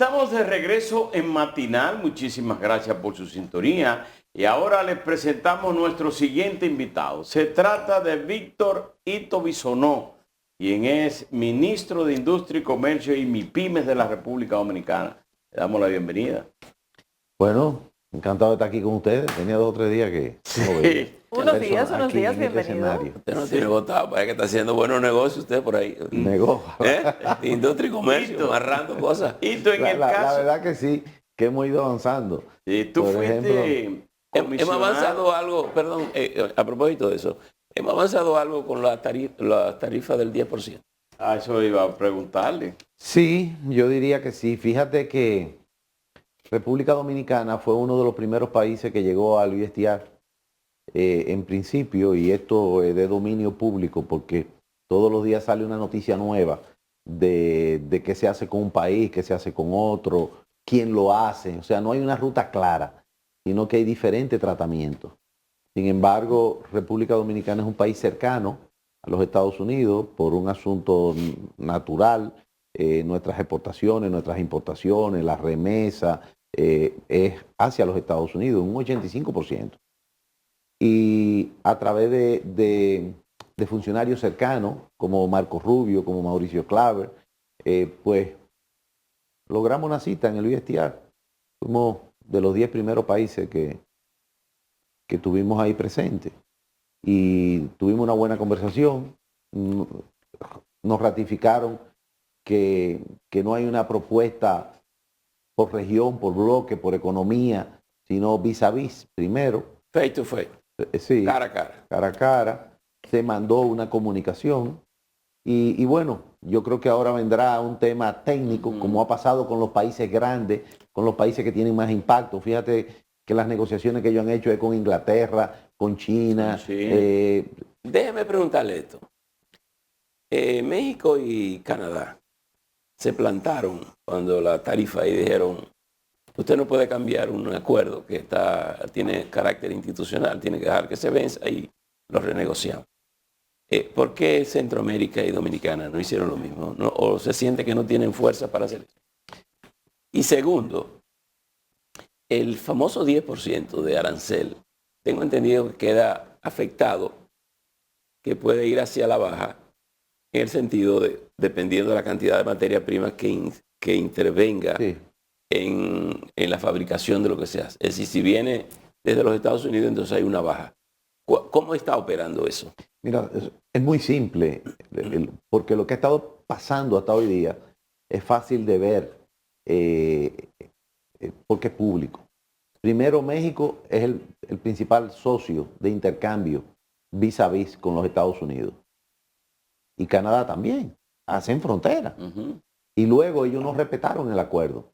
Estamos de regreso en Matinal. Muchísimas gracias por su sintonía. Y ahora les presentamos nuestro siguiente invitado. Se trata de Víctor Ito Bisonó, quien es ministro de Industria y Comercio y MIPYMES de la República Dominicana. Le damos la bienvenida. Bueno, encantado de estar aquí con ustedes. Tenía 2 o 3 días que no veía. Unos días, este bienvenido. Usted no tiene votado, parece que está haciendo buenos negocios usted por ahí. Negó. Industria y comercio, amarrando cosas. Ito, en el La caso... verdad que sí, que hemos ido avanzando. Tú Por fuiste ejemplo, Hemos avanzado algo, perdón, a propósito de eso, hemos avanzado algo con la tarifa del 10%. Ah, eso iba a preguntarle. sí, yo diría que sí. Fíjate que República Dominicana fue uno de los primeros países que llegó al USTR en principio, y esto es de dominio público porque todos los días sale una noticia nueva de qué se hace con un país, qué se hace con otro, quién lo hace. O sea, no hay una ruta clara, sino que hay diferentes tratamientos. Sin embargo, República Dominicana es un país cercano a los Estados Unidos por un asunto natural. Nuestras exportaciones, nuestras importaciones, las remesas, es hacia los Estados Unidos, un 85%. Y a través de funcionarios cercanos, como Marco Rubio, como Mauricio Claver, pues logramos una cita en el USTR. Fuimos de los 10 primeros países que tuvimos ahí presentes. Y tuvimos una buena conversación. Nos ratificaron que no hay una propuesta por región, por bloque, por economía, sino vis a vis primero. Face to face. Sí, Cara a cara. cara a cara. Se mandó una comunicación. Y bueno, yo creo que ahora vendrá un tema técnico, como ha pasado con los países grandes, con los países que tienen más impacto. Fíjate que las negociaciones que ellos han hecho es con Inglaterra, con China. Sí. Déjeme preguntarle esto. México y Canadá se plantaron cuando la tarifa y dijeron, usted no puede cambiar un acuerdo que tiene carácter institucional, tiene que dejar que se venza y lo renegociamos. ¿Por qué Centroamérica y Dominicana no hicieron lo mismo? ¿No? ¿O se siente que no tienen fuerza para hacer eso? Y segundo, el famoso 10% de arancel, tengo entendido que queda afectado, que puede ir hacia la baja, en el sentido de, dependiendo de la cantidad de materia prima que intervenga Sí. en la fabricación de lo que se hace. Es decir, si viene desde los Estados Unidos, entonces hay una baja. ¿Cómo está operando eso? Mira, es muy simple, porque lo que ha estado pasando hasta hoy día es fácil de ver, porque es público. Primero, México es el principal socio de intercambio vis a vis con los Estados Unidos. Y Canadá también, hacen frontera. Y luego ellos no respetaron el acuerdo.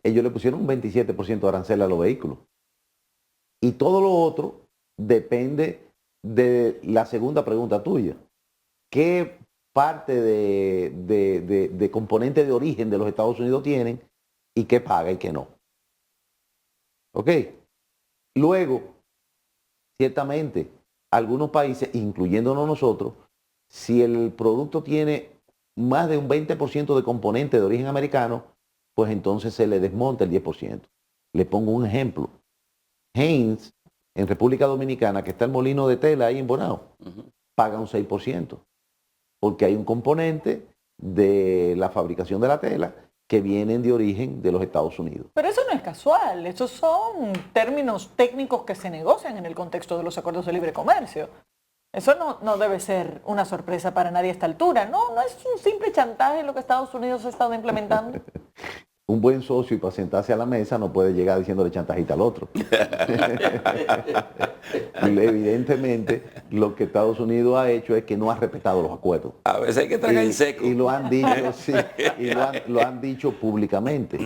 Ellos le pusieron un 27% de arancel a los vehículos. Y todo lo otro depende de la segunda pregunta tuya. ¿Qué parte de componente de origen de los Estados Unidos tienen y qué paga y qué no? ¿Ok? Luego, ciertamente, algunos países, incluyéndonos nosotros, si el producto tiene más de un 20% de componente de origen americano, pues entonces se le desmonta el 10%. Le pongo un ejemplo. Heinz, en República Dominicana, que está el molino de tela ahí en Bonao, paga un 6%, porque hay un componente de la fabricación de la tela que vienen de origen de los Estados Unidos. Pero eso no es casual, esos son términos técnicos que se negocian en el contexto de los acuerdos de libre comercio. Eso no debe ser una sorpresa para nadie a esta altura, no es un simple chantaje lo que Estados Unidos ha estado implementando. Un buen socio, y para sentarse a la mesa, no puede llegar diciéndole chantajita al otro. Evidentemente, lo que Estados Unidos ha hecho es que no ha respetado los acuerdos. A veces hay que tragar en seco. Y lo han dicho, sí, y lo han dicho públicamente,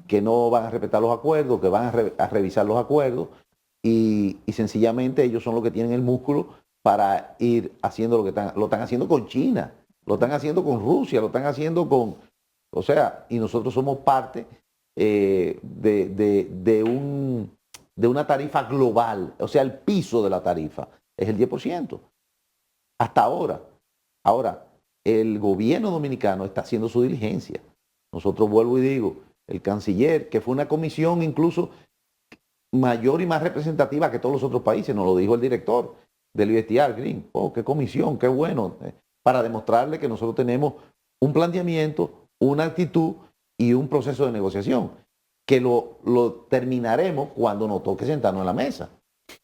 que no van a respetar los acuerdos, que van a revisar los acuerdos, y sencillamente ellos son los que tienen el músculo para ir haciendo lo están haciendo con China, lo están haciendo con Rusia, lo están haciendo con... O sea, y nosotros somos parte de una tarifa global. O sea, el piso de la tarifa es el 10%. Hasta ahora. Ahora, el gobierno dominicano está haciendo su diligencia. Nosotros, vuelvo y digo, el canciller, que fue una comisión incluso mayor y más representativa que todos los otros países, nos lo dijo el director del USTR, Green. Oh, qué comisión, qué bueno, para demostrarle que nosotros tenemos un planteamiento, una actitud y un proceso de negociación, que lo terminaremos cuando nos toque sentarnos en la mesa.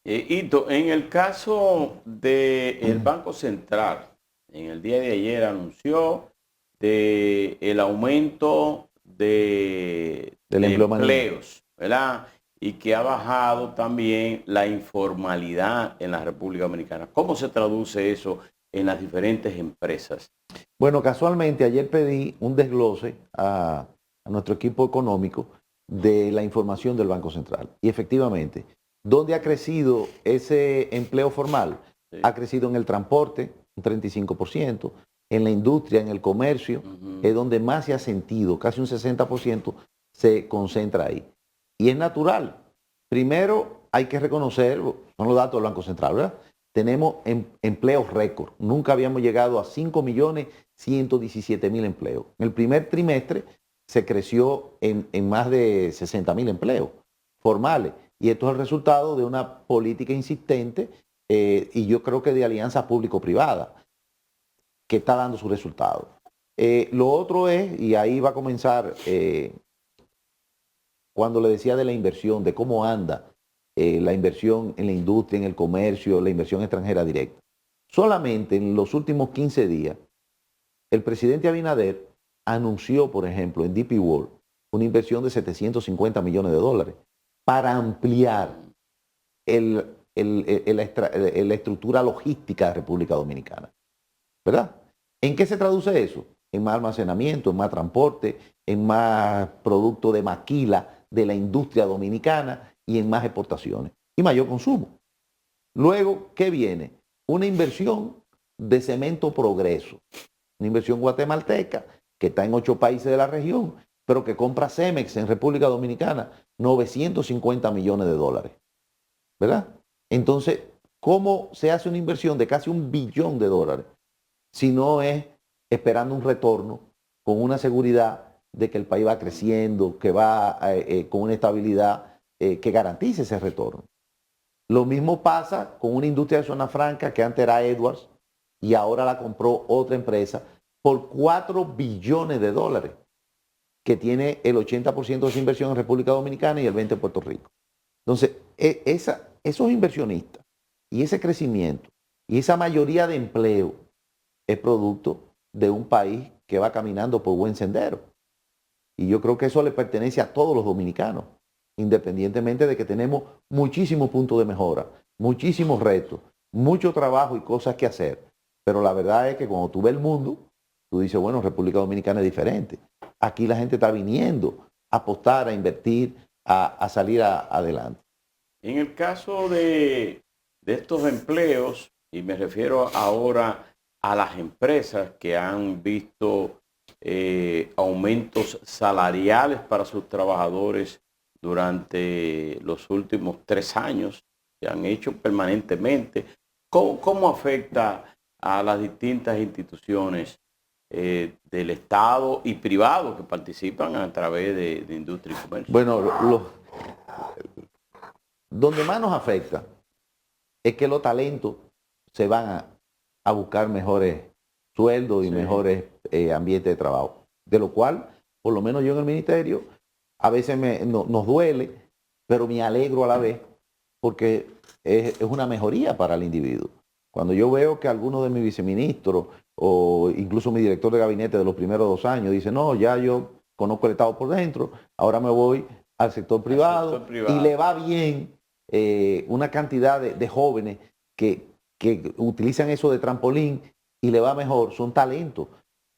Hito, en el caso del Banco Central, en el día de ayer anunció el aumento de empleos, ¿verdad? Y que ha bajado también la informalidad en la República Dominicana. ¿Cómo se traduce eso en las diferentes empresas? Bueno, casualmente ayer pedí un desglose a nuestro equipo económico de la información del Banco Central. Y efectivamente, ¿dónde ha crecido ese empleo formal? Sí. Ha crecido en el transporte, un 35%, en la industria, en el comercio, es donde más se ha sentido, casi un 60% se concentra ahí. Y es natural. Primero hay que reconocer, son los datos del Banco Central, ¿verdad? Tenemos empleos récord. Nunca habíamos llegado a 5.117.000 empleos. En el primer trimestre se creció en más de 60.000 empleos formales. Y esto es el resultado de una política insistente y yo creo que de alianza público-privada que está dando su resultado. Lo otro es, y ahí va a comenzar, cuando le decía de la inversión, de cómo anda la inversión en la industria, en el comercio, la inversión extranjera directa. Solamente en los últimos 15 días, el presidente Abinader anunció, por ejemplo, en DP World, una inversión de 750 millones de dólares para ampliar la estructura logística de República Dominicana. ¿Verdad? ¿En qué se traduce eso? En más almacenamiento, en más transporte, en más producto de maquila de la industria dominicana y en más exportaciones y mayor consumo. Luego, ¿qué viene? Una inversión de Cemento Progreso, una inversión guatemalteca que está en 8 países de la región, pero que compra Cemex en República Dominicana, 950 millones de dólares. ¿Verdad? Entonces, ¿cómo se hace una inversión de casi $1 billón si no es esperando un retorno con una seguridad de que el país va creciendo, que va con una estabilidad que garantice ese retorno? Lo mismo pasa con una industria de zona franca que antes era Edwards y ahora la compró otra empresa por $4 billones, que tiene el 80% de esa inversión en República Dominicana y el 20% en Puerto Rico. Entonces, esos inversionistas y ese crecimiento y esa mayoría de empleo es producto de un país que va caminando por buen sendero. Y yo creo que eso le pertenece a todos los dominicanos, independientemente de que tenemos muchísimos puntos de mejora, muchísimos retos, mucho trabajo y cosas que hacer. Pero la verdad es que cuando tú ves el mundo, tú dices, bueno, República Dominicana es diferente. Aquí la gente está viniendo a apostar, a invertir, a salir adelante. En el caso de estos empleos, y me refiero ahora a las empresas que han visto aumentos salariales para sus trabajadores durante los últimos 3 años, se han hecho permanentemente. ¿Cómo afecta a las distintas instituciones del Estado y privado que participan a través de industria y comercio? Bueno, donde más nos afecta es que los talentos se van a buscar mejores sueldos y mejores ambientes de trabajo. De lo cual, por lo menos yo en el ministerio, a veces nos duele, pero me alegro a la vez porque es una mejoría para el individuo. Cuando yo veo que algunos de mis viceministros o incluso mi director de gabinete de los primeros 2 años dice, no, ya yo conozco el Estado por dentro, ahora me voy al sector privado, y le va bien una cantidad de jóvenes que utilizan eso de trampolín y le va mejor, son talentos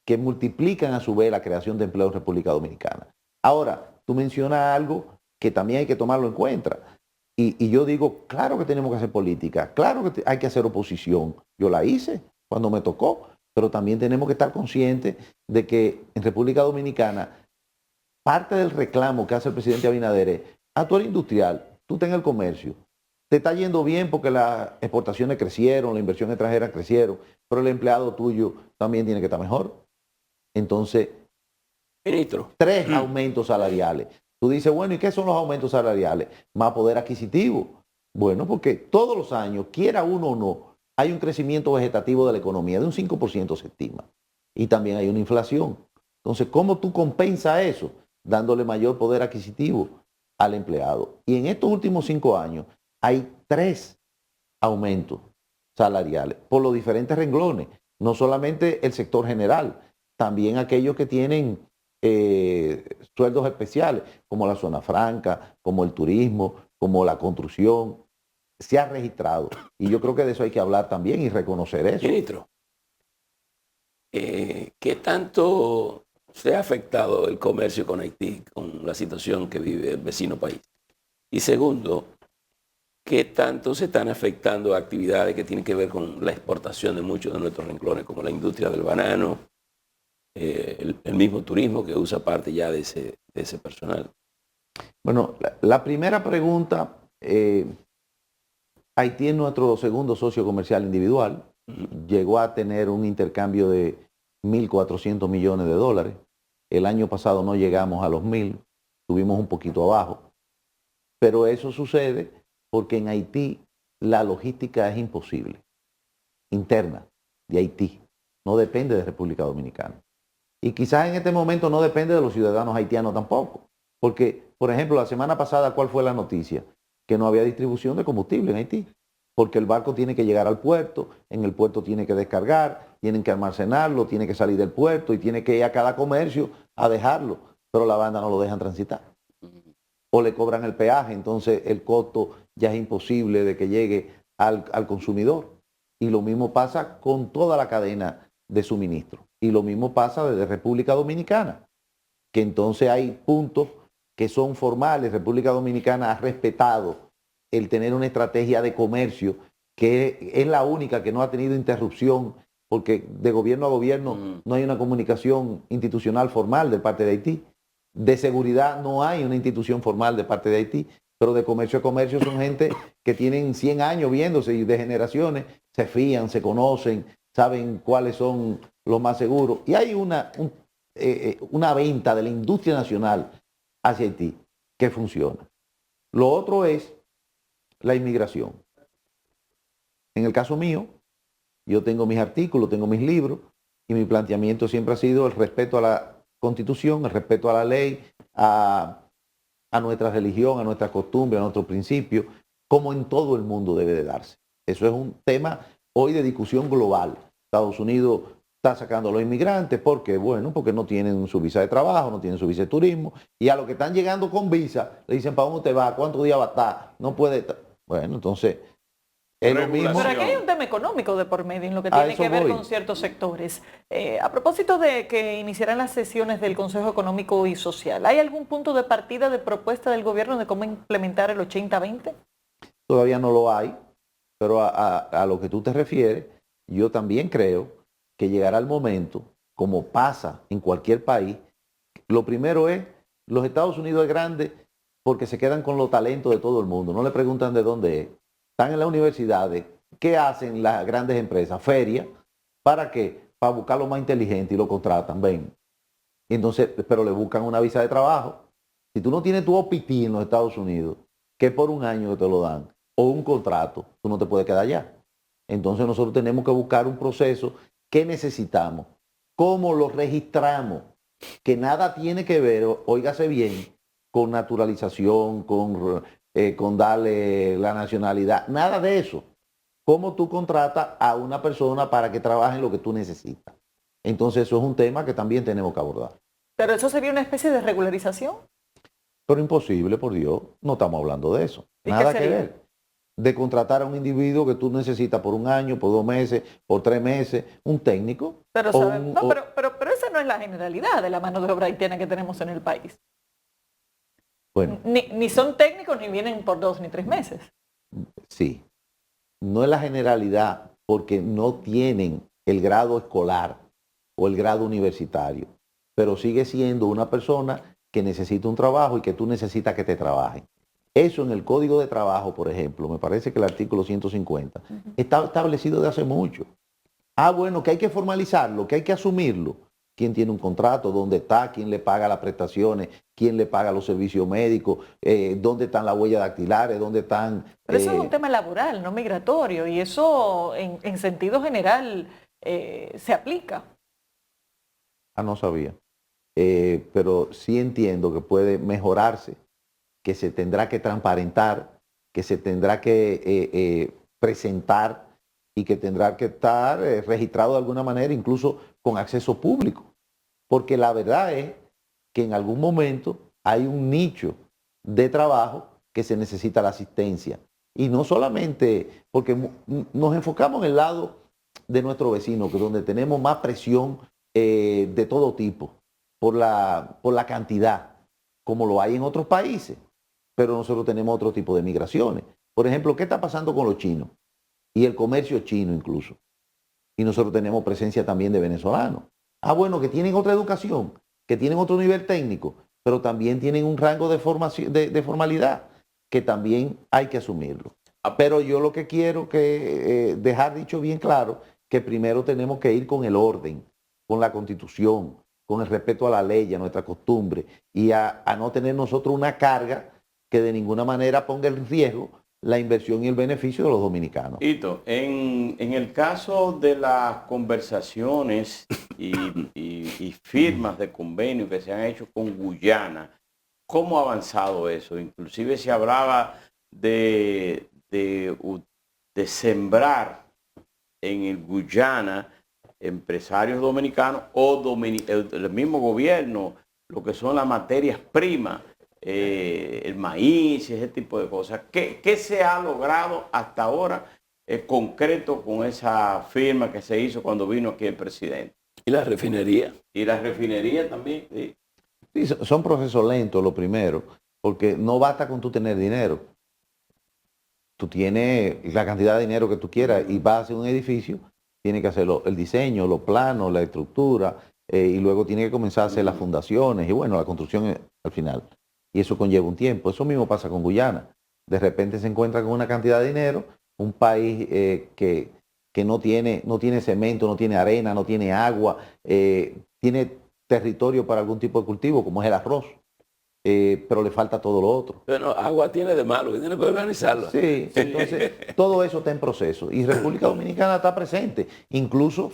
que multiplican a su vez la creación de empleo en República Dominicana. Ahora, tú mencionas algo que también hay que tomarlo en cuenta. Y yo digo, claro que tenemos que hacer política, claro que hay que hacer oposición. Yo la hice cuando me tocó, pero también tenemos que estar conscientes de que en República Dominicana parte del reclamo que hace el presidente Abinader es, tú eres industrial, tú estás en el comercio, te está yendo bien porque las exportaciones crecieron, la inversión extranjera crecieron, pero el empleado tuyo también tiene que estar mejor. Entonces, Ministro. 3 aumentos salariales. Tú dices, bueno, ¿y qué son los aumentos salariales? Más poder adquisitivo. Bueno, porque todos los años, quiera uno o no, hay un crecimiento vegetativo de la economía, de un 5% se estima. Y también hay una inflación. Entonces, ¿cómo tú compensas eso? Dándole mayor poder adquisitivo al empleado. Y en estos últimos 5 años hay 3 aumentos salariales por los diferentes renglones. No solamente el sector general, también aquellos que tienen sueldos especiales, como la zona franca, como el turismo, como la construcción, se ha registrado. Y yo creo que de eso hay que hablar también y reconocer eso. Ministro, ¿qué tanto se ha afectado el comercio con Haití con la situación que vive el vecino país? Y segundo, ¿qué tanto se están afectando actividades que tienen que ver con la exportación de muchos de nuestros renglones, como la industria del banano, el mismo turismo que usa parte ya de ese personal? Bueno, la primera pregunta, Haití es nuestro segundo socio comercial individual. Llegó a tener un intercambio de 1.400 millones de dólares. El año pasado no llegamos a los 1.000, estuvimos un poquito abajo. Pero eso sucede porque en Haití la logística es imposible, interna de Haití. No depende de República Dominicana. Y quizás en este momento no depende de los ciudadanos haitianos tampoco. Porque, por ejemplo, la semana pasada, ¿cuál fue la noticia? Que no había distribución de combustible en Haití. Porque el barco tiene que llegar al puerto, en el puerto tiene que descargar, tienen que almacenarlo, tiene que salir del puerto y tiene que ir a cada comercio a dejarlo. Pero la banda no lo dejan transitar. O le cobran el peaje, entonces el costo ya es imposible de que llegue al consumidor. Y lo mismo pasa con toda la cadena de suministro. Y lo mismo pasa desde República Dominicana, que entonces hay puntos que son formales. República Dominicana ha respetado el tener una estrategia de comercio que es la única que no ha tenido interrupción, porque de gobierno a gobierno no hay una comunicación institucional formal de parte de Haití. De seguridad no hay una institución formal de parte de Haití, pero de comercio a comercio son gente que tienen 100 años viéndose y de generaciones se fían, se conocen, saben cuáles son los más seguros. Y hay una venta de la industria nacional hacia Haití que funciona. Lo otro es la inmigración. En el caso mío, yo tengo mis artículos, tengo mis libros y mi planteamiento siempre ha sido el respeto a la Constitución, el respeto a la ley, a nuestra religión, a nuestras costumbres, a nuestros principios, como en todo el mundo debe de darse. Eso es un tema hoy de discusión global. Estados Unidos está sacando a los inmigrantes porque, bueno, porque no tienen su visa de trabajo, no tienen su visa de turismo, y a los que están llegando con visa le dicen, ¿para dónde te va? ¿Cuántos días va a estar? No puede estar. Bueno, entonces es lo mismo. Pero aquí hay un tema económico de por medio en lo que tiene que ver con ciertos sectores. A propósito de que iniciarán las sesiones del Consejo Económico y Social, ¿hay algún punto de partida de propuesta del gobierno de cómo implementar el 80-20? Todavía no lo hay, pero a lo que tú te refieres, yo también creo que llegará el momento, como pasa en cualquier país. Lo primero es, los Estados Unidos es grande porque se quedan con los talentos de todo el mundo, no le preguntan de dónde es. Están en las universidades. ¿Qué hacen las grandes empresas? Ferias. ¿Para qué? Para buscar lo más inteligente y lo contratan. Ven. Entonces, pero le buscan una visa de trabajo. Si tú no tienes tu OPT en los Estados Unidos, que por un año te lo dan, o un contrato, tú no te puedes quedar allá. Entonces nosotros tenemos que buscar un proceso. ¿Qué necesitamos? ¿Cómo lo registramos? Que nada tiene que ver, óigase bien, con naturalización, con darle la nacionalidad, nada de eso. ¿Cómo tú contratas a una persona para que trabaje en lo que tú necesitas? Entonces eso es un tema que también tenemos que abordar. Pero eso sería una especie de regularización. Pero imposible, por Dios, no estamos hablando de eso. Nada que ver. De contratar a un individuo que tú necesitas por un año, por 2 meses, por 3 meses, un técnico. Pero, pero esa no es la generalidad de la mano de obra haitiana que tenemos en el país. Bueno, ni son técnicos ni vienen por 2 ni 3 meses. Sí, no es la generalidad porque no tienen el grado escolar o el grado universitario, pero sigue siendo una persona que necesita un trabajo y que tú necesitas que te trabajen. Eso en el Código de Trabajo, por ejemplo, me parece que el artículo 150 está establecido de hace mucho. Bueno, que hay que formalizarlo, que hay que asumirlo. quién tiene un contrato, dónde está, quién le paga las prestaciones, quién le paga los servicios médicos, dónde están las huellas dactilares, dónde están... Pero eso es un tema laboral, no migratorio, y eso en sentido general se aplica. No sabía. Pero sí entiendo que puede mejorarse, que se tendrá que transparentar, que se tendrá que presentar y que tendrá que estar registrado de alguna manera, incluso con acceso público. Porque la verdad es que en algún momento hay un nicho de trabajo que se necesita la asistencia. Y no solamente porque nos enfocamos en el lado de nuestro vecino, que es donde tenemos más presión de todo tipo, por la cantidad, como lo hay en otros países. Pero nosotros tenemos otro tipo de migraciones. Por ejemplo, ¿qué está pasando con los chinos? Y el comercio chino incluso. Y nosotros tenemos presencia también de venezolanos. Bueno, que tienen otra educación, que tienen otro nivel técnico, pero también tienen un rango de formación, de formalidad, que también hay que asumirlo. Pero yo lo que quiero que dejar dicho bien claro, que primero tenemos que ir con el orden, con la Constitución, con el respeto a la ley, a nuestra costumbre, y a no tener nosotros una carga que de ninguna manera ponga en riesgo la inversión y el beneficio de los dominicanos. Hito, en el caso de las conversaciones y firmas de convenio que se han hecho con Guyana, ¿cómo ha avanzado eso? Inclusive se hablaba de sembrar en el Guyana empresarios dominicanos o el mismo gobierno, lo que son las materias primas, el maíz y ese tipo de cosas. ¿Qué se ha logrado hasta ahora concreto con esa firma que se hizo cuando vino aquí el presidente? ¿Y la refinería? Y la refinería también. Sí. Sí, son procesos lentos, lo primero, porque no basta con tú tener dinero. Tú tienes la cantidad de dinero que tú quieras y vas a hacer un edificio, tienes que hacer el diseño, los planos, la estructura, y luego tiene que comenzar a hacer las fundaciones y bueno, la construcción al final. Y eso conlleva un tiempo. Eso mismo pasa con Guyana. De repente se encuentra con una cantidad de dinero, un país que no tiene cemento, no tiene arena, no tiene agua, tiene territorio para algún tipo de cultivo, como es el arroz, pero le falta todo lo otro. Bueno, agua tiene de malo, tiene que organizarlo. Sí, entonces todo eso está en proceso. Y República Dominicana está presente. Incluso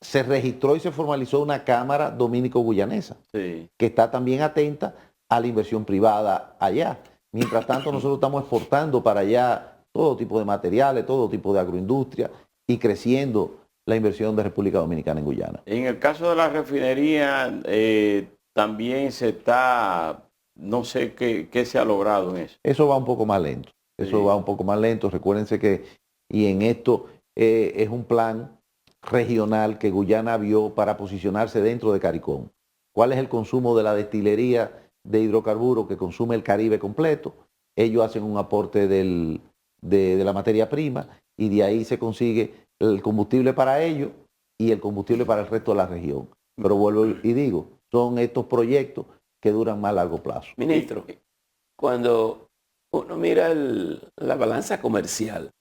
se registró y se formalizó una Cámara Dominico-Guyanesa, Sí. que está también atenta a la inversión privada allá. Mientras tanto, nosotros estamos exportando para allá todo tipo de materiales, todo tipo de agroindustria y creciendo la inversión de República Dominicana en Guyana. En el caso de la refinería, también se está, no sé qué se ha logrado en eso. Eso va un poco más lento. Eso Sí. va un poco más lento. Recuérdense que, y en esto es un plan regional que Guyana vio para posicionarse dentro de CARICOM. ¿Cuál es el consumo de la destilería de hidrocarburos que consume el Caribe completo? Ellos hacen un aporte de la materia prima y de ahí se consigue el combustible para ellos y el combustible para el resto de la región. Pero vuelvo y digo, son estos proyectos que duran más a largo plazo. Ministro, cuando uno mira la balanza comercial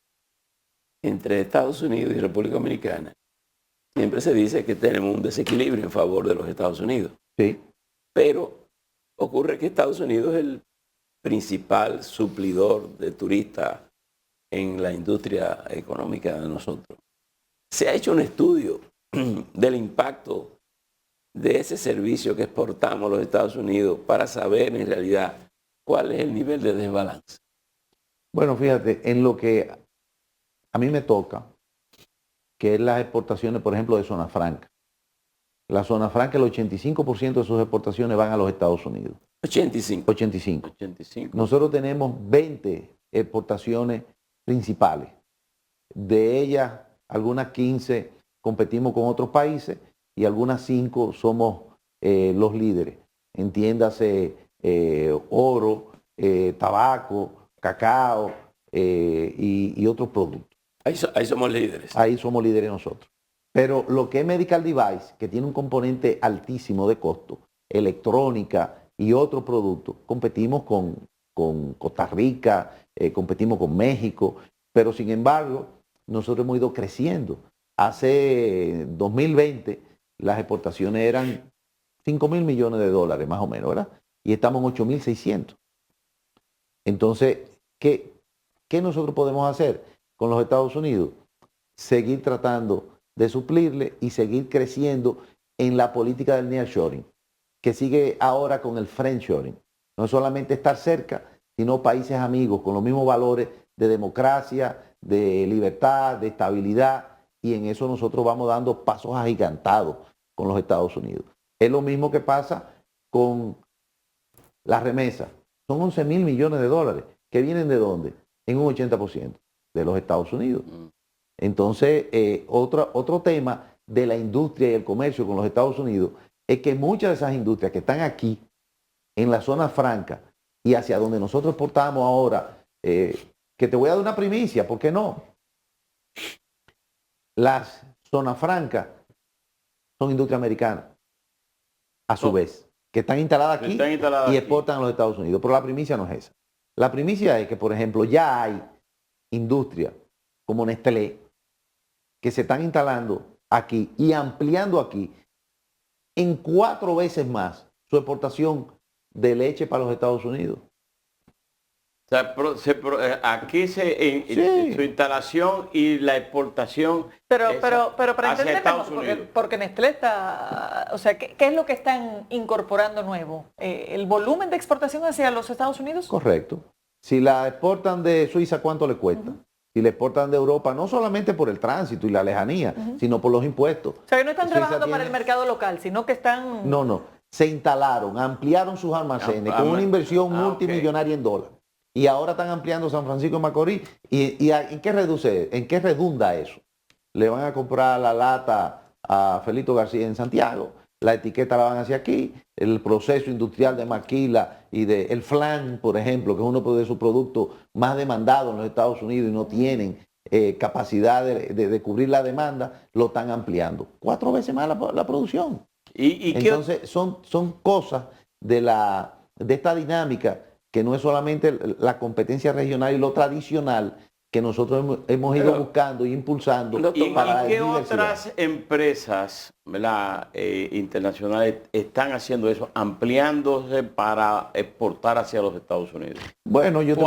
entre Estados Unidos y República Dominicana, siempre se dice que tenemos un desequilibrio en favor de los Estados Unidos. Sí. Pero ocurre que Estados Unidos es el principal suplidor de turistas en la industria económica de nosotros. Se ha hecho un estudio del impacto de ese servicio que exportamos a los Estados Unidos para saber en realidad cuál es el nivel de desbalance. Bueno, fíjate, en lo que a mí me toca, que es las exportaciones, por ejemplo, de zona franca. La zona franca, el 85% de sus exportaciones van a los Estados Unidos. 85. 85. 85. Nosotros tenemos 20 exportaciones principales. De ellas, algunas 15 competimos con otros países y algunas 5 somos los líderes. Entiéndase oro, tabaco, cacao y otros productos. Ahí somos líderes. Ahí somos líderes nosotros. Pero lo que es medical device, que tiene un componente altísimo de costo, electrónica y otros productos, competimos con Costa Rica, competimos con México, pero sin embargo, nosotros hemos ido creciendo. Hace 2020 las exportaciones eran 5.000 millones de dólares, más o menos, ¿verdad? Y estamos en 8.600. Entonces, ¿qué nosotros podemos hacer con los Estados Unidos? Seguir tratando de suplirle y seguir creciendo en la política del nearshoring, que sigue ahora con el friendshoring. No es solamente estar cerca, sino países amigos con los mismos valores de democracia, de libertad, de estabilidad, y en eso nosotros vamos dando pasos agigantados con los Estados Unidos. Es lo mismo que pasa con las remesas. Son 11.000 millones de dólares que vienen ¿de dónde? En un 80% de los Estados Unidos. Entonces, otro tema de la industria y el comercio con los Estados Unidos es que muchas de esas industrias que están aquí, en la zona franca, y hacia donde nosotros exportamos ahora, que te voy a dar una primicia, ¿por qué no? Las zonas francas son industria americana, a su vez, que están instaladas aquí y exportan a los Estados Unidos. Pero la primicia no es esa. La primicia es que, por ejemplo, ya hay industrias como Nestlé que se están instalando aquí y ampliando aquí en 4 veces más su exportación de leche para los Estados Unidos. O sea, aquí su instalación y la exportación pero para hacia entender Estados mejor, Unidos. porque Nestlé está, o sea, ¿qué es lo que están incorporando nuevo? ¿El volumen de exportación hacia los Estados Unidos? Correcto. Si la exportan de Suiza, ¿cuánto le cuesta? Si le exportan de Europa, no solamente por el tránsito y la lejanía, sino por los impuestos. O sea, que no están trabajando para el mercado local, sino que están... No. Se instalaron, ampliaron sus almacenes con una inversión multimillonaria en dólares. Y ahora están ampliando San Francisco de Macorís. ¿Y en qué redunda eso? Le van a comprar la lata a Felito García en Santiago, la etiqueta la van hacia aquí, el proceso industrial de maquila y el flan, por ejemplo, que es uno de sus productos más demandados en los Estados Unidos y no tienen capacidad de cubrir la demanda, lo están ampliando. 4 veces más la producción. Entonces son cosas de esta dinámica que no es solamente la competencia regional y lo tradicional que nosotros hemos ido buscando e impulsando. ¿Y qué otras empresas, ¿verdad?, internacionales están haciendo eso, ampliándose para exportar hacia los Estados Unidos? Bueno, yo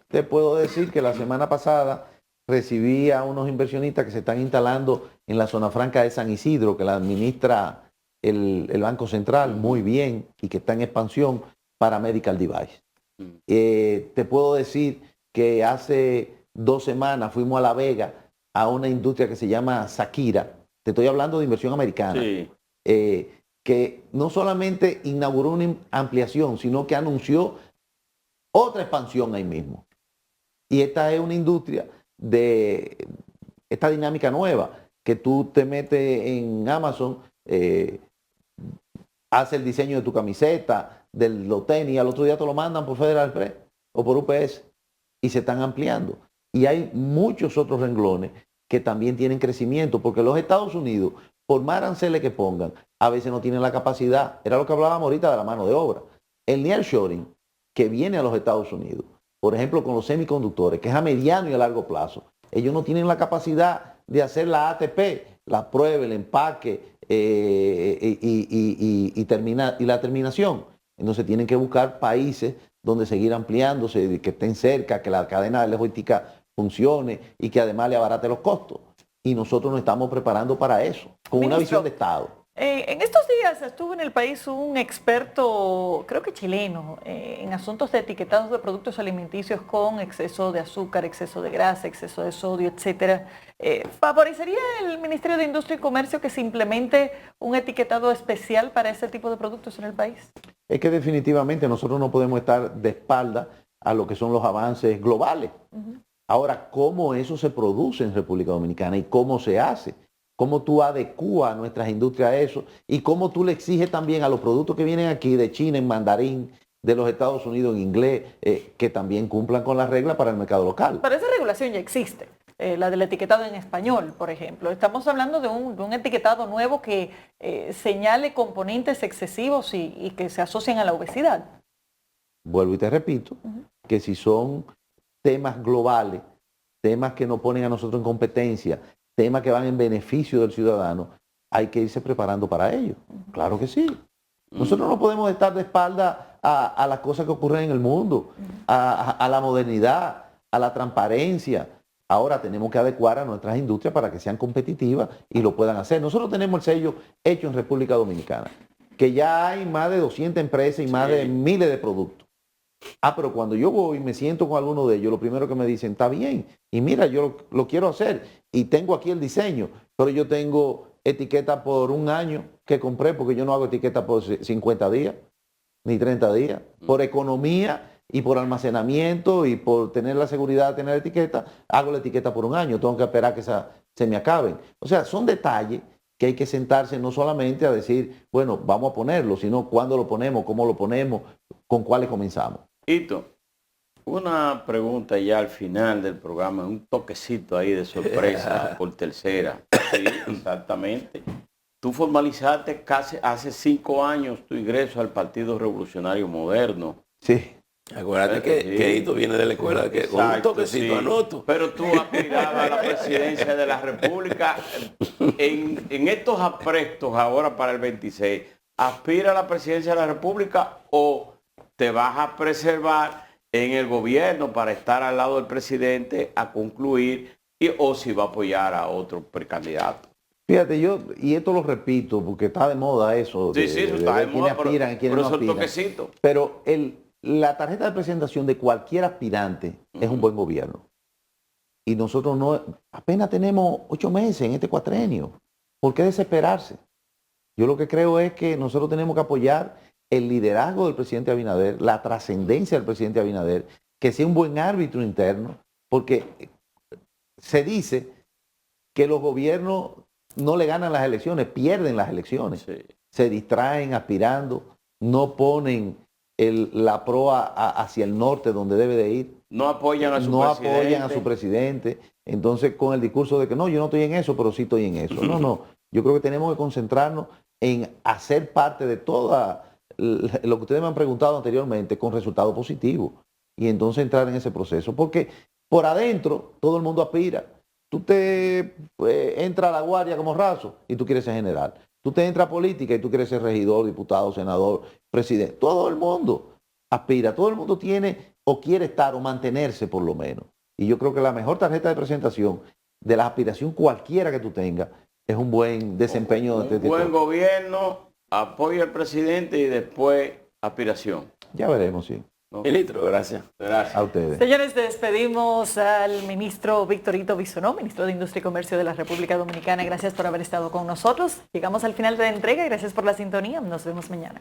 te puedo decir que la semana pasada recibí a unos inversionistas que se están instalando en la zona franca de San Isidro, que la administra el Banco Central muy bien y que está en expansión para Medical Device. Te puedo decir que hace 2 semanas fuimos a La Vega a una industria que se llama Sakira. Te estoy hablando de inversión americana. Sí. Que no solamente inauguró una ampliación, sino que anunció otra expansión ahí mismo. Y esta es una industria de esta dinámica nueva, que tú te metes en Amazon, hace el diseño de tu camiseta, de los tenis, al otro día te lo mandan por Federal Express o por UPS y se están ampliando. Y hay muchos otros renglones que también tienen crecimiento, porque los Estados Unidos, por más aranceles que pongan, a veces no tienen la capacidad. Era lo que hablábamos ahorita de la mano de obra. El nearshoring que viene a los Estados Unidos, por ejemplo, con los semiconductores, que es a mediano y a largo plazo, ellos no tienen la capacidad de hacer la ATP, la prueba, el empaque y la terminación. Entonces tienen que buscar países donde seguir ampliándose, que estén cerca, que la cadena de logística funcione y que además le abarate los costos. Y nosotros nos estamos preparando para eso, con una visión de Estado. En estos días estuvo en el país un experto, creo que chileno, en asuntos de etiquetados de productos alimenticios con exceso de azúcar, exceso de grasa, exceso de sodio, etcétera. ¿Favorecería el Ministerio de Industria y Comercio que se implemente un etiquetado especial para ese tipo de productos en el país? Es que definitivamente nosotros no podemos estar de espalda a lo que son los avances globales. Ahora, ¿cómo eso se produce en República Dominicana y cómo se hace? ¿Cómo tú adecuas a nuestras industrias a eso? Y cómo tú le exiges también a los productos que vienen aquí de China en mandarín, de los Estados Unidos en inglés, que también cumplan con las reglas para el mercado local. Pero esa regulación ya existe, la del etiquetado en español, por ejemplo. Estamos hablando de un etiquetado nuevo que señale componentes excesivos y que se asocian a la obesidad. Vuelvo y te repito, que si son temas globales, temas que nos ponen a nosotros en competencia, temas que van en beneficio del ciudadano, hay que irse preparando para ello. Claro que sí. Nosotros no podemos estar de espalda a las cosas que ocurren en el mundo, a la modernidad, a la transparencia. Ahora tenemos que adecuar a nuestras industrias para que sean competitivas y lo puedan hacer. Nosotros tenemos el sello hecho en República Dominicana, que ya hay más de 200 empresas y más de miles de productos. Pero cuando yo voy y me siento con alguno de ellos, lo primero que me dicen, está bien, y mira, yo lo quiero hacer, y tengo aquí el diseño, pero yo tengo etiqueta por un año que compré, porque yo no hago etiqueta por 50 días, ni 30 días, por economía y por almacenamiento y por tener la seguridad de tener etiqueta, hago la etiqueta por un año, tengo que esperar que se me acaben. O sea, son detalles que hay que sentarse no solamente a decir, bueno, vamos a ponerlo, sino cuándo lo ponemos, cómo lo ponemos, con cuáles comenzamos. Hito, una pregunta ya al final del programa, un toquecito ahí de sorpresa por tercera. Sí, exactamente. Tú formalizaste casi hace 5 años tu ingreso al Partido Revolucionario Moderno. Sí. Acuérdate que Hito viene de la escuela, que con un toquecito anoto. Pero tú aspirabas a la presidencia de la República. En estos aprestos ahora para el 26, ¿aspira a la presidencia de la República o te vas a preservar en el gobierno para estar al lado del presidente a concluir o si va a apoyar a otro precandidato? Fíjate, y esto lo repito porque está de moda eso. Sí, eso está de moda, quiénes no aspiran. Toquecito. Pero la tarjeta de presentación de cualquier aspirante es un buen gobierno. Y nosotros apenas tenemos 8 meses en este cuatrenio. ¿Por qué desesperarse? Yo lo que creo es que nosotros tenemos que apoyar el liderazgo del presidente Abinader, la trascendencia del presidente Abinader, que sea un buen árbitro interno, porque se dice que los gobiernos no le ganan las elecciones, pierden las elecciones. Sí. Se distraen aspirando, no ponen la proa hacia el norte donde debe de ir. No apoyan a su no presidente. apoyan a su presidente. Entonces, con el discurso de que no, yo no estoy en eso, pero sí estoy en eso. No. Yo creo que tenemos que concentrarnos en hacer parte de toda lo que ustedes me han preguntado anteriormente con resultados positivos. Y entonces entrar en ese proceso. Porque por adentro todo el mundo aspira. Tú te entras a la guardia como raso y tú quieres ser general. Tú te entras a política y tú quieres ser regidor, diputado, senador, presidente. Todo el mundo aspira, todo el mundo tiene o quiere estar o mantenerse por lo menos. Y yo creo que la mejor tarjeta de presentación de la aspiración cualquiera que tú tengas es un buen desempeño. Un buen gobierno, apoyo al presidente y después aspiración. Ya veremos, sí. ¿No? Ministro, gracias. Gracias. A ustedes. Señores, despedimos al ministro Víctor Ito Bisonó, ministro de Industria y Comercio de la República Dominicana. Gracias por haber estado con nosotros. Llegamos al final de la entrega. Gracias por la sintonía. Nos vemos mañana.